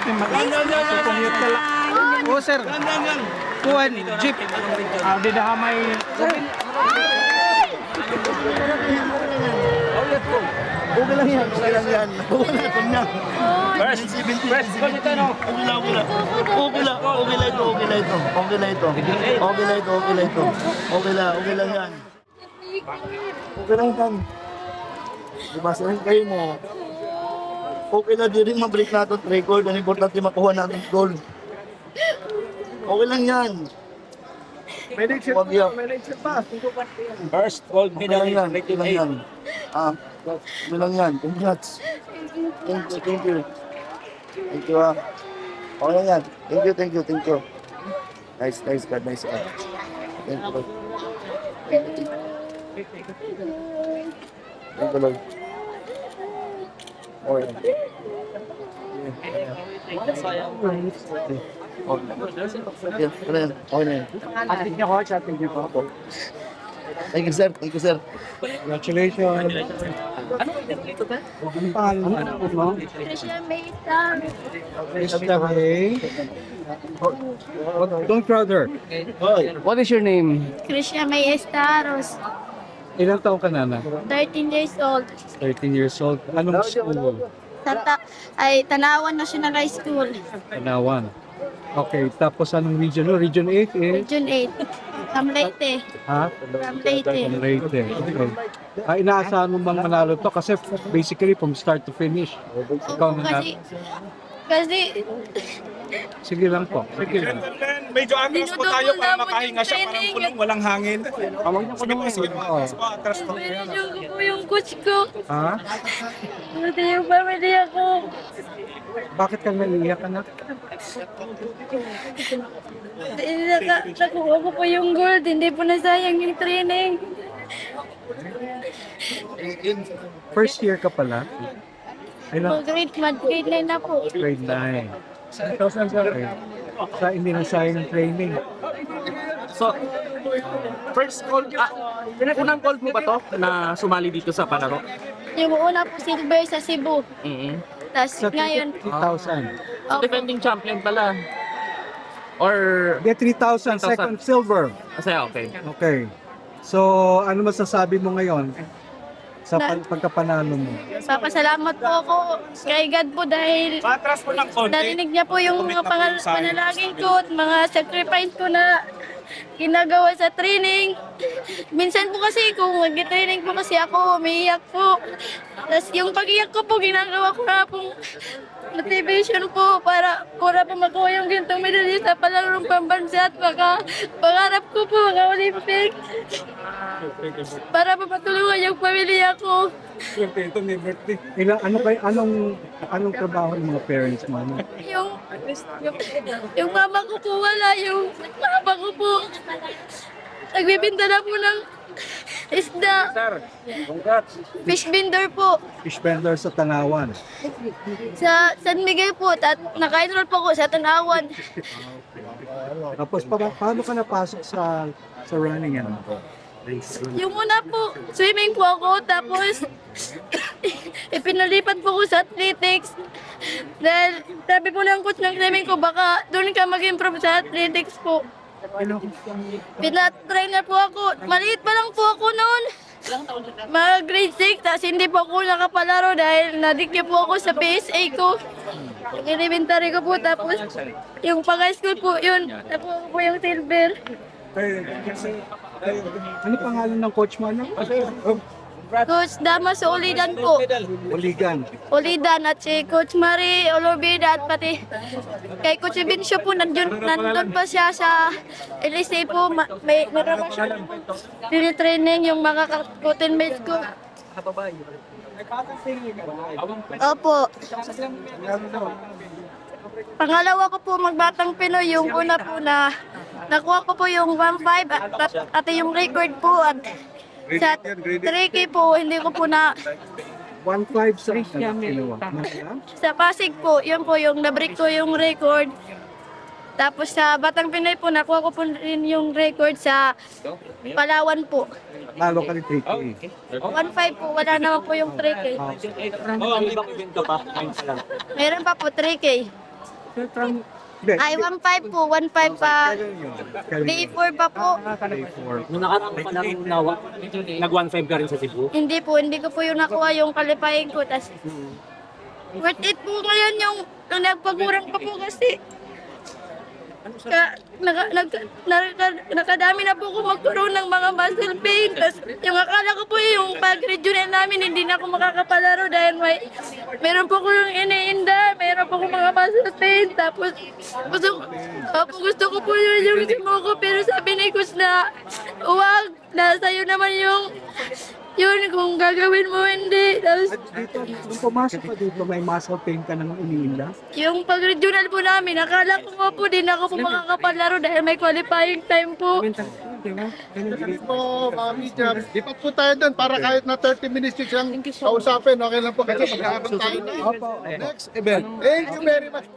natin mag-commute ka lang. Oh, sir. Kuhan, jeep. Di dahamay. Okay lang yan, okay lang yan. Wala ko niya. First, call ito, no? Okay lang, okay lang. Okay lang, okay lang ito, okay lang ito. Okay lang ito. Okay lang ito, okay lang ito. Okay lang yan. Okay lang yan. Dibasahin kayo mo. Okay na din rin mabalik natin ang record. Ang importante makuha natin goal. Okay lang yan. May lecture Huwag yan. pa. First, gold Okay medal lang yan, in okay lang yan. 1988. Okay lang yan. Congrats. Thank you, thank you. Thank you Okay lang yan. Thank you, thank you, thank you. Nice, nice God, nice God. Thank you, Lord. Thank you, thank you, Lord. Okay. Atin niyo, coach. Atin niyo po. Thank you, sir. Thank you, sir. Congratulations. Ang pangalan mo? Trisha Mesa. Mr. Hay. Don't crowd her. What is your name? Trisha May Estaros. Ilang taong ka na na? 13 years old. 13 years old. Anong school? Tanawan National High School. Panawan. Okay, tapos anong region? Region 8 eh? Region 8. From Leyte. Ha? From Leyte. From Leyte. Okay. Inaasahan mo bang manalo to? Kasi basically from start to finish. Ikaw na Kasi Sige lang po. Sige lang. Medyo atras po tayo para Dinudubol makahinga siya. namin Parang yung kulong, walang hangin. Awag niyo ko naman. Oo. Atras po. pinidyo ko po yung coach ko. Ha? Hindi yung family ako. Bakit kang naiiyak anak? Nakuha ko po yung gold. Hindi po nasayang yung training. First year ka pala? Ilang? Grade 9 na po. Grade 9. Okay. Hindi na sayang ang training. So, first call, unang call mo ba to na sumali dito sa palaro? Yung una po silver sa Cebu. Tapos Sa ngayon, 3,000. So, defending champion pala. Or, Get 3,000, second silver. kasi okay. Okay. So, ano masasabi mo ngayon sa pagkapanalo mo? papasalamat po ako kay God po dahil Atras po ng konti. narinig niya po yung mga panalangin ko at mga sacrifice ko na ginagawa sa training. Minsan po kasi kung nag-training po kasi ako, umiiyak po. Tapos yung pag-iyak ko po, ginagawa ko na pong motivation po para po makuha yung gintong medalya sa palarong pambansa at pangarap ko po mga-Olympic. Para po matulungan yung pamilya ko. Swerte ito, may birthday. Anong trabaho ng mga parents mo? Yung, yung mama ko po wala, yung papa ko po nagbibinta na po ng isda. Congrats. Fish vendor po Fish vendor sa Tanawan. sa San Miguel po at naka-enroll po ko sa Tanawan. Tapos paano ka napasok sa running yan? Yung una po, swimming po ako tapos ipinalipat po ko sa athletics. Dahil sabi po ng coach ng swimming ko baka doon ka mag-improve sa athletics po. Pina-trainer po ako. Maliit pa lang po ako noon. Mga grade 6, tapos hindi po ako nakapalaro dahil nadikyo po ako sa PSA ko. Yung elementary ko po, tapos yung pang-high school po, yun. Tapos po yung silver. Ano pangalan ng coach mo? Coach Damas Olidan po. Oligan. Olidan at si Coach Marie Olobida at pati kay Coach Vincio po nandun pa siya sa LSA po. Meron pa siya training yung mga ka-teammates ko. Opo. Pangalawa ko po magbatang Pinoy, yung una po na nakuha ko po yung 1.5 at yung record po at sa 3K po hindi ko po na 1.5 sa kinuha. sa Pasig po, yun po yung na-break ko yung record. Tapos sa Batang Pinoy po nakuha ko po rin yung record sa Palawan po. Lalo ka ni 3K. 1.5 po, wala naman po yung 3K. Meron pa po 3K. Ay, 1.5 po. 1.5 pa. Day 4 pa po. Nung nakarang panahon nawa, nag-1.5 ka rin sa Cebu. Hindi po. Hindi ko po yung nakuha yung qualifying ko. Tas, worth it po ngayon yung nagpagurang pa po kasi. Nakadami na po ako magkaroon ng mga muscle pain. Tapos yung akala ko po yung pag-regional namin, hindi na ako makakapalaro dahil meron po ko yung iniinda, meron po ko mga muscle pain. Tapos gusto ko po yung sumuko, pero sabi ni Coach na huwag, sa'yo naman yun kung gagawin mo hindi. Tapos Dito, nung pumasok ka dito, may muscle pain ka ng iniinda. yung pag-regional po namin, akala ko nga po din ako po makakapalaro dahil may qualifying time po. Po, mga media, lipat po tayo doon para kahit na 30 minutes siyang kausapin. Okay lang po kasi mag-aabang tayo na. Next event. Thank you very much.